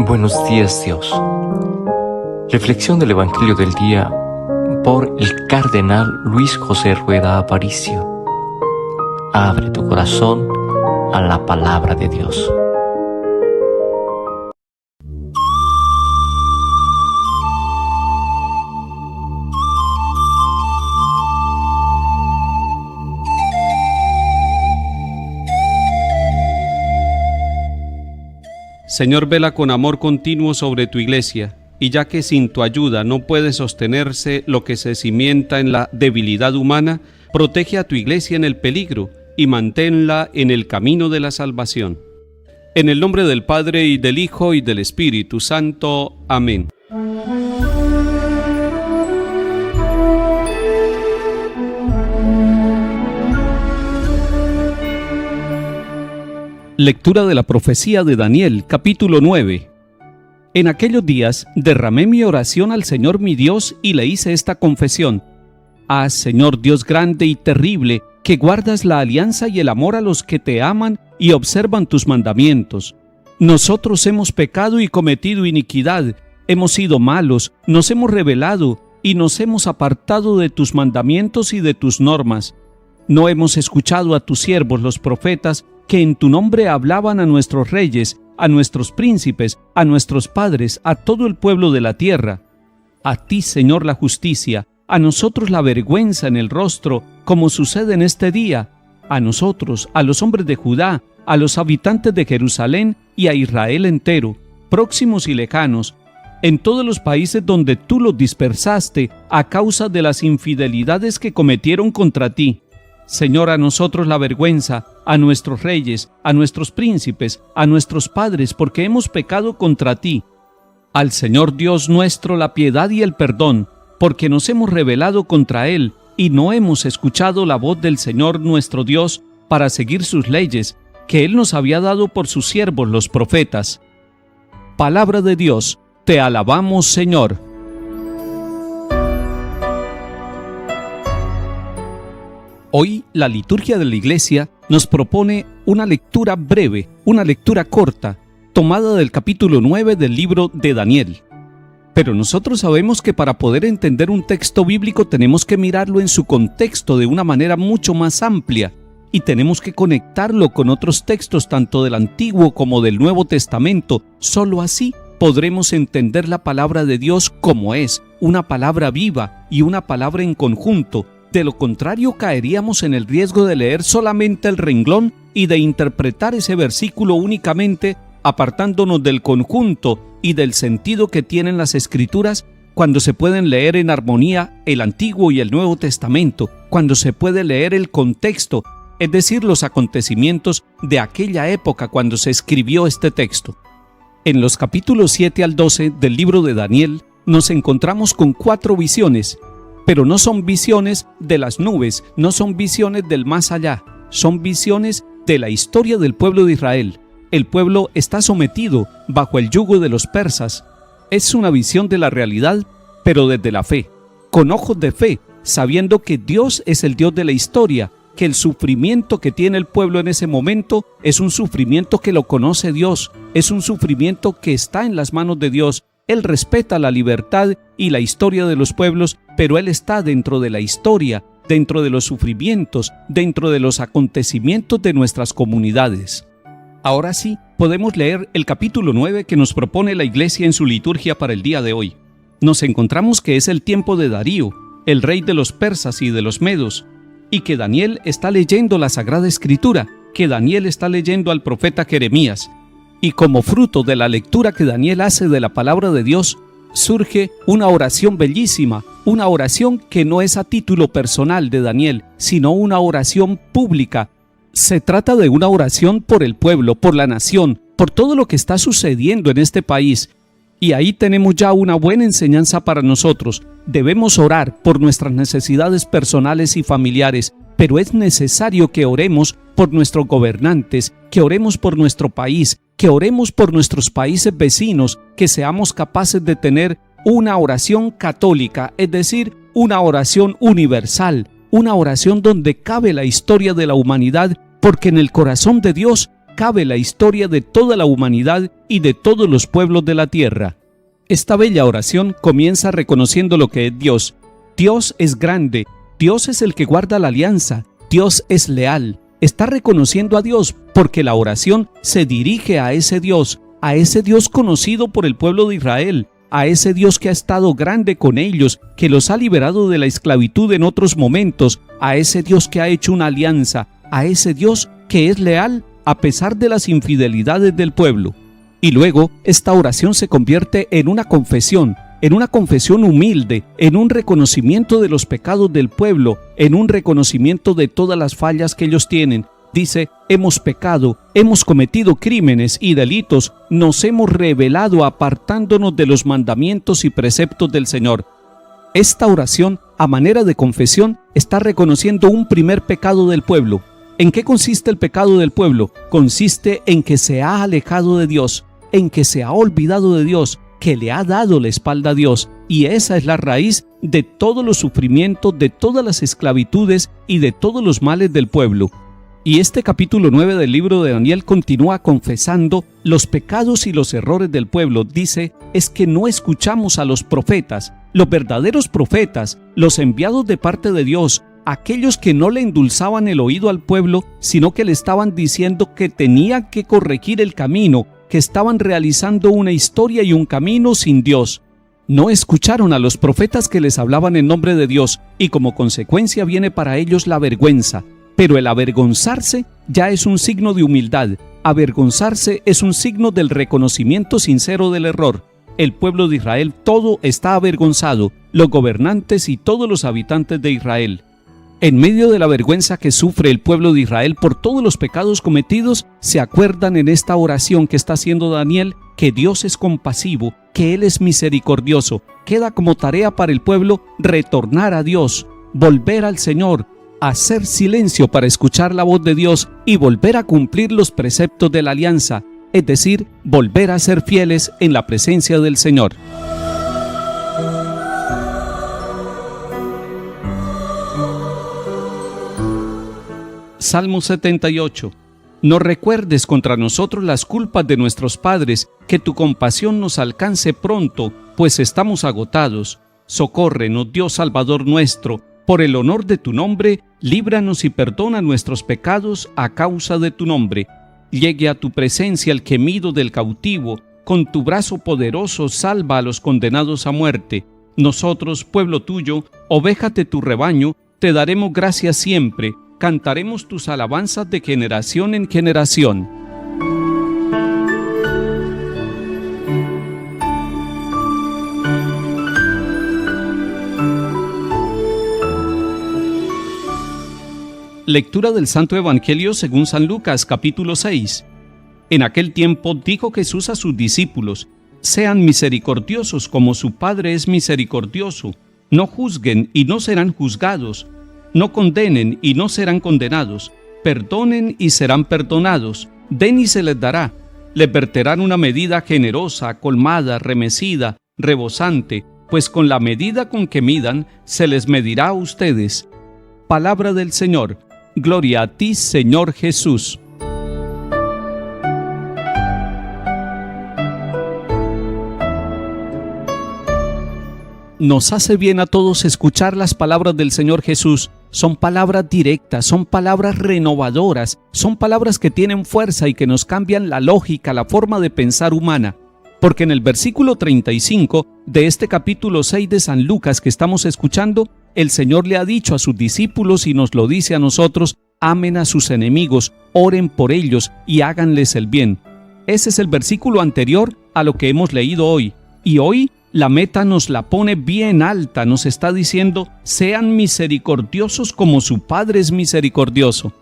Buenos días, Dios. Reflexión del Evangelio del día por el Cardenal Luis José Rueda Aparicio. Abre tu corazón a la palabra de Dios. Señor, vela con amor continuo sobre tu iglesia, y ya que sin tu ayuda no puede sostenerse lo que se cimienta en la debilidad humana, protege a tu iglesia en el peligro y manténla en el camino de la salvación. En el nombre del Padre, y del Hijo, y del Espíritu Santo. Amén. Lectura de la profecía de Daniel, capítulo 9. En aquellos días derramé mi oración al Señor mi Dios y le hice esta confesión: Ah, Señor Dios grande y terrible, que guardas la alianza y el amor a los que te aman y observan tus mandamientos. Nosotros hemos pecado y cometido iniquidad, hemos sido malos, nos hemos rebelado y nos hemos apartado de tus mandamientos y de tus normas. No hemos escuchado a tus siervos los profetas, que en tu nombre hablaban a nuestros reyes, a nuestros príncipes, a nuestros padres, a todo el pueblo de la tierra. A ti, Señor, la justicia, a nosotros la vergüenza en el rostro, como sucede en este día, a nosotros, a los hombres de Judá, a los habitantes de Jerusalén y a Israel entero, próximos y lejanos, en todos los países donde tú los dispersaste a causa de las infidelidades que cometieron contra ti. Señor, a nosotros la vergüenza, a nuestros reyes, a nuestros príncipes, a nuestros padres, porque hemos pecado contra ti. Al Señor Dios nuestro la piedad y el perdón, porque nos hemos rebelado contra Él y no hemos escuchado la voz del Señor nuestro Dios para seguir sus leyes, que Él nos había dado por sus siervos los profetas. Palabra de Dios, te alabamos, Señor. Hoy la liturgia de la Iglesia nos propone una lectura breve, una lectura corta, tomada del capítulo 9 del libro de Daniel. Pero nosotros sabemos que para poder entender un texto bíblico tenemos que mirarlo en su contexto de una manera mucho más amplia y tenemos que conectarlo con otros textos tanto del Antiguo como del Nuevo Testamento. Solo así podremos entender la palabra de Dios como es, una palabra viva y una palabra en conjunto. De lo contrario, caeríamos en el riesgo de leer solamente el renglón y de interpretar ese versículo únicamente, apartándonos del conjunto y del sentido que tienen las Escrituras, cuando se pueden leer en armonía el Antiguo y el Nuevo Testamento, cuando se puede leer el contexto, es decir, los acontecimientos de aquella época cuando se escribió este texto. En los capítulos 7 al 12 del libro de Daniel nos encontramos con 4 visiones, pero no son visiones de las nubes, no son visiones del más allá, son visiones de la historia del pueblo de Israel. El pueblo está sometido bajo el yugo de los persas. Es una visión de la realidad, pero desde la fe, con ojos de fe, sabiendo que Dios es el Dios de la historia, que el sufrimiento que tiene el pueblo en ese momento es un sufrimiento que lo conoce Dios, es un sufrimiento que está en las manos de Dios. Él respeta la libertad y la historia de los pueblos, pero Él está dentro de la historia, dentro de los sufrimientos, dentro de los acontecimientos de nuestras comunidades. Ahora sí, podemos leer el capítulo 9 que nos propone la Iglesia en su liturgia para el día de hoy. Nos encontramos que es el tiempo de Darío, el rey de los persas y de los medos, y que Daniel está leyendo la Sagrada Escritura, que Daniel está leyendo al profeta Jeremías. Y como fruto de la lectura que Daniel hace de la palabra de Dios, surge una oración bellísima, una oración que no es a título personal de Daniel, sino una oración pública. Se trata de una oración por el pueblo, por la nación, por todo lo que está sucediendo en este país. Y ahí tenemos ya una buena enseñanza para nosotros. Debemos orar por nuestras necesidades personales y familiares, pero es necesario que oremos por nuestros gobernantes, que oremos por nuestro país, que oremos por nuestros países vecinos, que seamos capaces de tener una oración católica, es decir, una oración universal, una oración donde cabe la historia de la humanidad, porque en el corazón de Dios acabe la historia de toda la humanidad y de todos los pueblos de la tierra. Esta bella oración comienza reconociendo lo que es Dios. Dios es grande, Dios es el que guarda la alianza, Dios es leal. Está reconociendo a Dios porque la oración se dirige a ese Dios conocido por el pueblo de Israel, a ese Dios que ha estado grande con ellos, que los ha liberado de la esclavitud en otros momentos, a ese Dios que ha hecho una alianza, a ese Dios que es leal a pesar de las infidelidades del pueblo. Y luego esta oración se convierte en una confesión humilde, en un reconocimiento de los pecados del pueblo, en un reconocimiento de todas las fallas que ellos tienen. Dice, hemos pecado, hemos cometido crímenes y delitos, nos hemos rebelado apartándonos de los mandamientos y preceptos del Señor. Esta oración, a manera de confesión, está reconociendo un primer pecado del pueblo. ¿En qué consiste el pecado del pueblo? Consiste en que se ha alejado de Dios, en que se ha olvidado de Dios, que le ha dado la espalda a Dios, y esa es la raíz de todos los sufrimientos, de todas las esclavitudes y de todos los males del pueblo. Y este capítulo 9 del libro de Daniel continúa confesando los pecados y los errores del pueblo. Dice, es que no escuchamos a los profetas, los verdaderos profetas, los enviados de parte de Dios, aquellos que no le endulzaban el oído al pueblo, sino que le estaban diciendo que tenía que corregir el camino, que estaban realizando una historia y un camino sin Dios. No escucharon a los profetas que les hablaban en nombre de Dios, y como consecuencia viene para ellos la vergüenza. Pero el avergonzarse ya es un signo de humildad. Avergonzarse es un signo del reconocimiento sincero del error. El pueblo de Israel todo está avergonzado, los gobernantes y todos los habitantes de Israel. En medio de la vergüenza que sufre el pueblo de Israel por todos los pecados cometidos, se acuerdan en esta oración que está haciendo Daniel que Dios es compasivo, que Él es misericordioso. Queda como tarea para el pueblo retornar a Dios, volver al Señor, hacer silencio para escuchar la voz de Dios y volver a cumplir los preceptos de la alianza, es decir, volver a ser fieles en la presencia del Señor. Salmo 78. No recuerdes contra nosotros las culpas de nuestros padres, que tu compasión nos alcance pronto, pues estamos agotados. Socórrenos, Dios Salvador nuestro, por el honor de tu nombre, líbranos y perdona nuestros pecados a causa de tu nombre. Llegue a tu presencia el gemido del cautivo, con tu brazo poderoso salva a los condenados a muerte. Nosotros, pueblo tuyo, oveja de tu rebaño, te daremos gracias siempre. Cantaremos tus alabanzas de generación en generación. Lectura del Santo Evangelio según San Lucas, capítulo 6. En aquel tiempo dijo Jesús a sus discípulos: sean misericordiosos como su Padre es misericordioso. No juzguen y no serán juzgados. No condenen y no serán condenados. Perdonen y serán perdonados. Den y se les dará. Les verterán una medida generosa, colmada, remecida, rebosante, pues con la medida con que midan, se les medirá a ustedes. Palabra del Señor. Gloria a ti, Señor Jesús. Nos hace bien a todos escuchar las palabras del Señor Jesús. Son palabras directas, son palabras renovadoras, son palabras que tienen fuerza y que nos cambian la lógica, la forma de pensar humana. Porque en el versículo 35 de este capítulo 6 de San Lucas que estamos escuchando, el Señor le ha dicho a sus discípulos y nos lo dice a nosotros: amen a sus enemigos, oren por ellos y háganles el bien. Ese es el versículo anterior a lo que hemos leído hoy. Y hoy la meta nos la pone bien alta, nos está diciendo: sean misericordiosos como su Padre es misericordioso.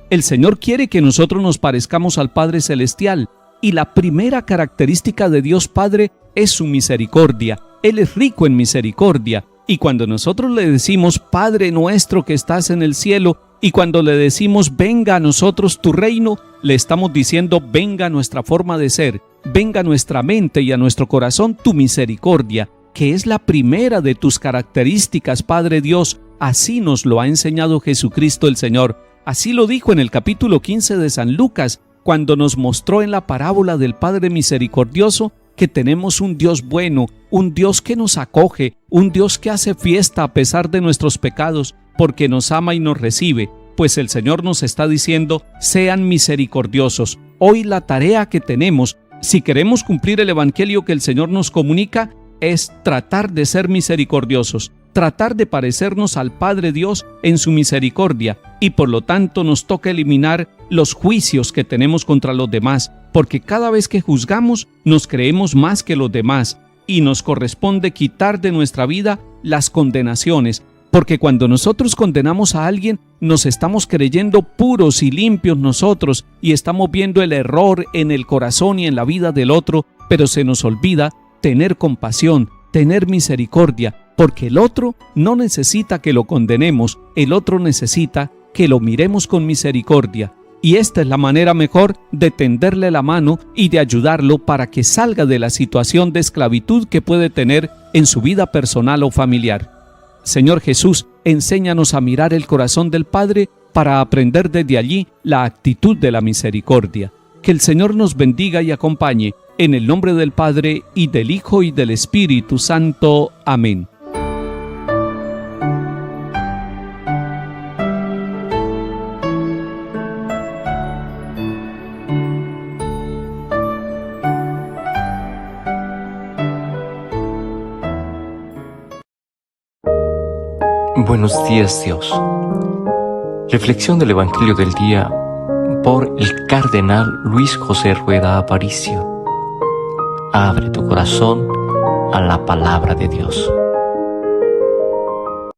El Señor quiere que nosotros nos parezcamos al Padre Celestial, y la primera característica de Dios Padre es su misericordia. Él es rico en misericordia, y cuando nosotros le decimos: Padre nuestro que estás en el cielo, y cuando le decimos: venga a nosotros tu reino, le estamos diciendo: venga a nuestra forma de ser, venga a nuestra mente y a nuestro corazón tu misericordia, que es la primera de tus características, Padre Dios. Así nos lo ha enseñado Jesucristo el Señor. Así lo dijo en el capítulo 15 de San Lucas, cuando nos mostró en la parábola del Padre Misericordioso que tenemos un Dios bueno, un Dios que nos acoge, un Dios que hace fiesta a pesar de nuestros pecados, porque nos ama y nos recibe. Pues el Señor nos está diciendo, sean misericordiosos. Hoy la tarea que tenemos, si queremos cumplir el Evangelio que el Señor nos comunica, es tratar de ser misericordiosos, tratar de parecernos al Padre Dios en su misericordia, y por lo tanto nos toca eliminar los juicios que tenemos contra los demás, porque cada vez que juzgamos nos creemos más que los demás, y nos corresponde quitar de nuestra vida las condenaciones, porque cuando nosotros condenamos a alguien, nos estamos creyendo puros y limpios nosotros, y estamos viendo el error en el corazón y en la vida del otro, pero se nos olvida tener compasión, tener misericordia, porque el otro no necesita que lo condenemos, el otro necesita que lo miremos con misericordia. Y esta es la manera mejor de tenderle la mano y de ayudarlo para que salga de la situación de esclavitud que puede tener en su vida personal o familiar. Señor Jesús, enséñanos a mirar el corazón del Padre para aprender desde allí la actitud de la misericordia. Que el Señor nos bendiga y acompañe, en el nombre del Padre, y del Hijo, y del Espíritu Santo. Amén. Buenos días, Dios. Reflexión del Evangelio del día por el Cardenal Luis José Rueda Aparicio. Abre tu corazón a la palabra de Dios.